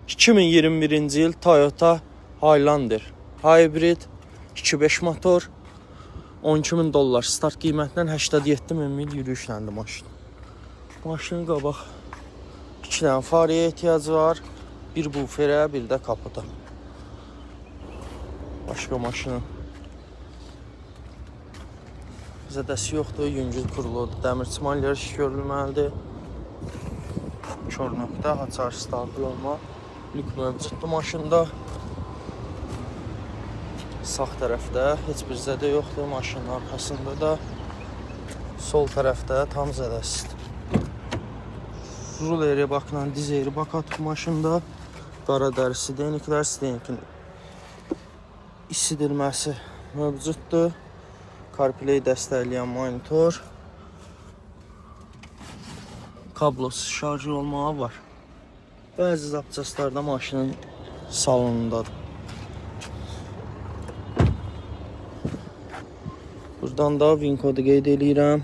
2021-ci il Toyota Highlander Hybrid 2.5 motor, 12.000 dollar start qiymətindən 87.000 mil yürüyüşləndi maşın. Maşının qabaq 2 dənə faraya ehtiyacı var, bir buferə, bir də kapota. Başqa maşının zədəsi yoxdur, yüngül kuruludur, dəmir çimalları iş görülməlidir. Kör nöqtə, açar stabil olma, lük mövcuddur maşında. Sağ tərəfdə heç bir zədə yoxdur, maşının arxasında da. Sol tərəfdə tam zədəsidir. Rul eybakla diz eybak atıb maşında. Qara dəri steniklər, stenikin isidilməsi mövcuddur. CarPlay dəstəkləyən monitor. Kablosuz şarj olmağı var. Bəzi zapçaslar da maşının salonundadır. Buradan da VIN kodu qeyd edirəm.